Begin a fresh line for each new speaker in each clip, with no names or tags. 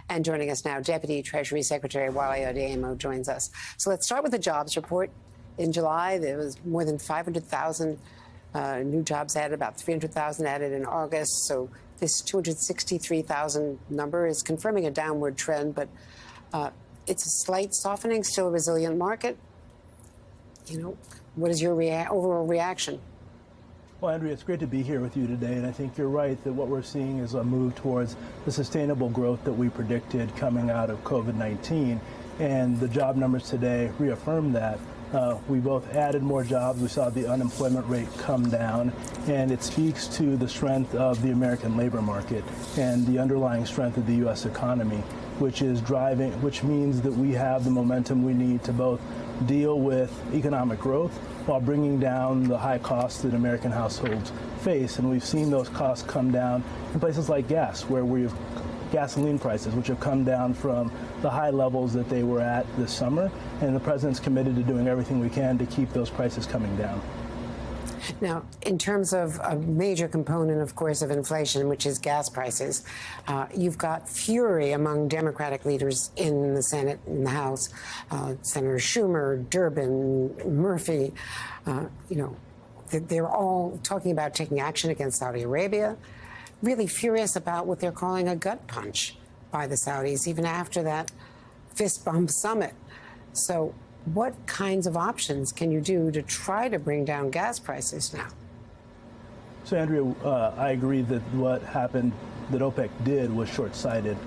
And joining us now, Deputy Treasury Secretary Wally Adeyemo joins us. So let's start with the jobs report. In July, there was more than 500,000 new jobs added, about 300,000 added in August. So this 263,000 number is confirming a downward trend, but it's a slight softening, still a resilient market. You know, what is your overall reaction?
Well, Andrea, it's great to be here with you today, and I think you're right that what we're seeing is a move towards the sustainable growth that we predicted coming out of COVID-19, and the job numbers today reaffirm that. We both added more jobs, we saw the unemployment rate come down, and it speaks to the strength of the American labor market and the underlying strength of the U.S. economy, which means that we have the momentum we need to both deal with economic growth while bringing down the high costs that American households face. And we've seen those costs come down in places like gas, where we've gasoline prices, which have come down from the high levels that they were at this summer. And the president's committed to doing everything we can to keep those prices coming down.
Now, in terms of a major component, of course, of inflation, which is gas prices, you've got fury among Democratic leaders in the Senate and the House. Senator Schumer, Durbin, Murphy, they're all talking about taking action against Saudi Arabia, really furious about what they're calling a gut punch by the Saudis, even after that fist bump summit. So what kinds of options can you do to try to bring down gas prices now?
So, Andrea, I agree that what happened, that OPEC did, was short-sighted.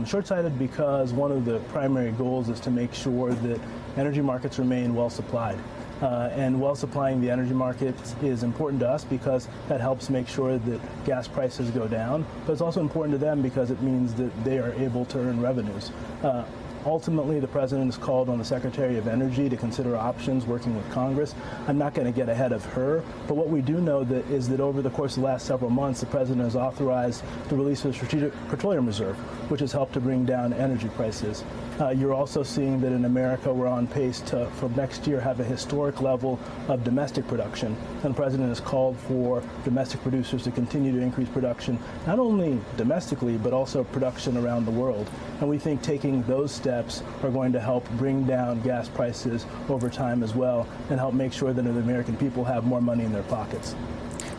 Short-sighted because one of the primary goals is to make sure that energy markets remain well-supplied. And well-supplying the energy markets is important to us because that helps make sure that gas prices go down. But it's also important to them because it means that they are able to earn revenues. Ultimately, the president has called on the Secretary of Energy to consider options working with Congress. I'm not going to get ahead of her, but what we do know is that over the course of the last several months, the president has authorized the release of the Strategic Petroleum Reserve, which has helped to bring down energy prices. You're also seeing that in America, we're on pace to, from next year, have a historic level of domestic production. And the president has called for domestic producers to continue to increase production, not only domestically, but also production around the world. And we think taking those steps are going to help bring down gas prices over time as well and help make sure that the American people have more money in their pockets.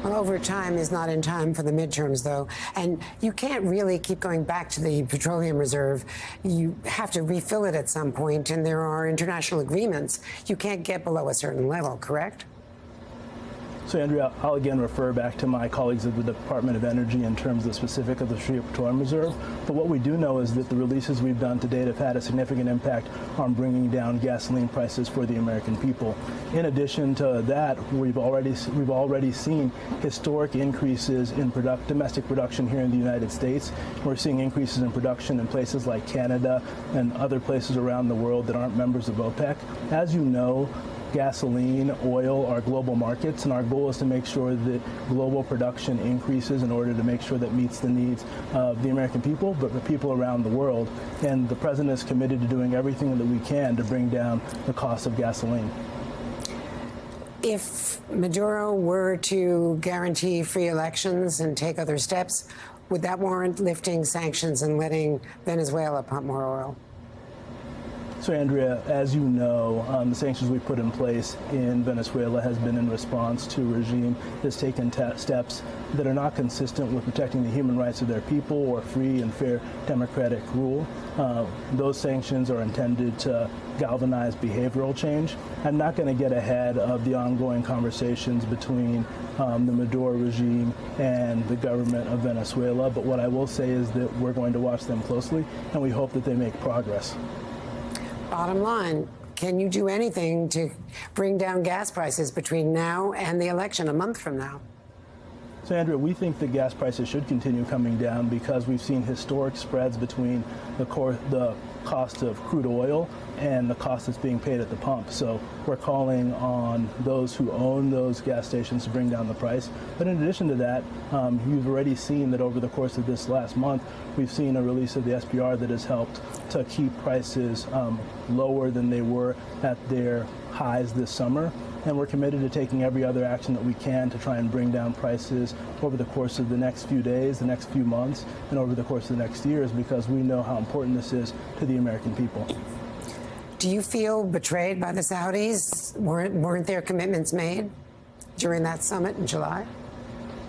Well, over time is not in time for the midterms, though. And you can't really keep going back to the petroleum reserve. You have to refill it at some point, and there are international agreements. You can't get below a certain level, correct?
So, Andrea, I'll again refer back to my colleagues at the Department of Energy in terms of the specific of the Strategic Petroleum Reserve. But what we do know is that the releases we've done to date have had a significant impact on bringing down gasoline prices for the American people. In addition to that, we've already seen historic increases in domestic production here in the United States. We're seeing increases in production in places like Canada and other places around the world that aren't members of OPEC. As you know, gasoline, oil are global markets, and our goal is to make sure that global production increases in order to make sure that meets the needs of the American people, but the people around the world. And the president is committed to doing everything that we can to bring down the cost of gasoline.
If Maduro were to guarantee free elections and take other steps, would that warrant lifting sanctions and letting Venezuela pump more oil?
So, Andrea, as you know, the sanctions we put in place in Venezuela has been in response to a regime that's taken steps that are not consistent with protecting the human rights of their people or free and fair democratic rule. Those sanctions are intended to galvanize behavioral change. I'm not going to get ahead of the ongoing conversations between the Maduro regime and the government of Venezuela, but what I will say is that we're going to watch them closely, and we hope that they make progress.
Bottom line, can you do anything to bring down gas prices between now and the election a month from now?
So, Andrea, we think that gas prices should continue coming down because we've seen historic spreads between the cost of crude oil and the cost that's being paid at the pump. So we're calling on those who own those gas stations to bring down the price. But in addition to that, you've already seen that over the course of this last month, we've seen a release of the SPR that has helped to keep prices lower than they were at their highs this summer. And we're committed to taking every other action that we can to try and bring down prices over the course of the next few days, the next few months, and over the course of the next years, because we know how important this is to the American people.
Do you feel betrayed by the Saudis? Weren't their commitments made during that summit in July?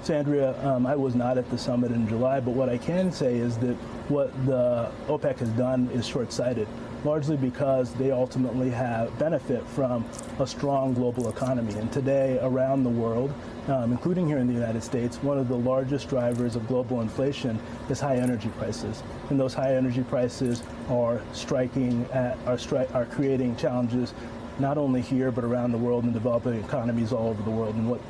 So, Andrea, I was not at the summit in July, but what I can say is that what the OPEC has done is short-sighted, largely because they ultimately benefit from a strong global economy. And today, around the world, including here in the United States, one of the largest drivers of global inflation is high energy prices. And those high energy prices are creating challenges not only here, but around the world and developing economies all over the world. And what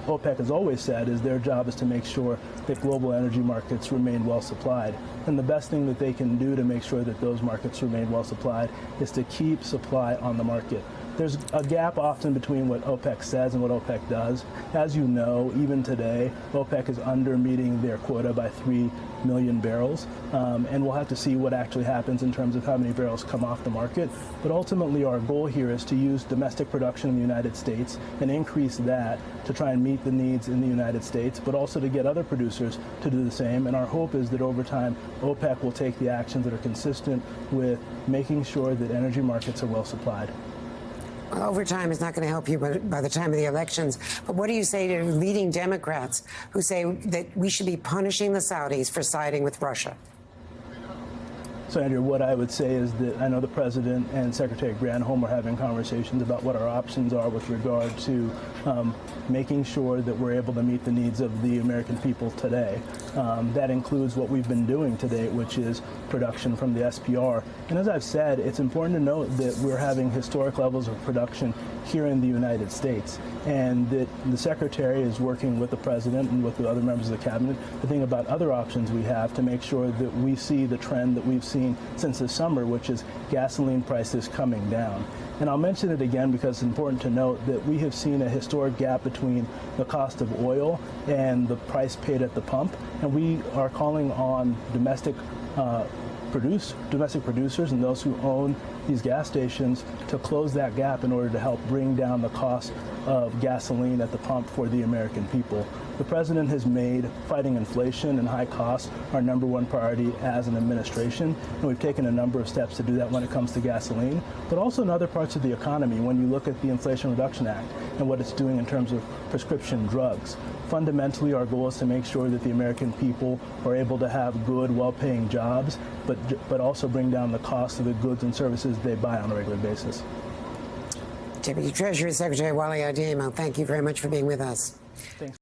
OPEC has always said is their job is to make sure that global energy markets remain well supplied. And the best thing that they can do to make sure that those markets remain well supplied is to keep supply on the market. There's a gap often between what OPEC says and what OPEC does. As you know, even today, OPEC is under meeting their quota by 3 million barrels. And we'll have to see what actually happens in terms of how many barrels come off the market. But ultimately, our goal here is to use domestic production in the United States and increase that to try and meet the needs in the United States, but also to get other producers to do the same. And our hope is that over time, OPEC will take the actions that are consistent with making sure that energy markets are well supplied.
Overtime is not going to help you by the time of the elections. But what do you say to leading Democrats who say that we should be punishing the Saudis for siding with Russia?
So, Andrew, what I would say is that I know the President and Secretary Granholm are having conversations about what our options are with regard to making sure that we're able to meet the needs of the American people today. That includes what we've been doing to date, which is production from the SPR. And as I've said, it's important to note that we're having historic levels of production here in the United States, and that the Secretary is working with the President and with the other members of the Cabinet to think about other options we have to make sure that we see the trend that we've seen since the summer, which is gasoline prices coming down. And I'll mention it again because it's important to note that we have seen a historic gap between the cost of oil and the price paid at the pump, and we are calling on domestic producers and those who own these gas stations to close that gap in order to help bring down the cost of gasoline at the pump for the American people. The President has made fighting inflation and high costs our #1 priority as an administration, and we've taken a number of steps to do that when it comes to gasoline, but also in other parts of the economy when you look at the Inflation Reduction Act and what it's doing in terms of prescription drugs. Fundamentally, our goal is to make sure that the American people are able to have good, well-paying jobs, but also bring down the cost of the goods and services they buy on a regular basis.
Deputy Treasury Secretary Wally Adeyemo, thank you very much for being with us.
Thanks.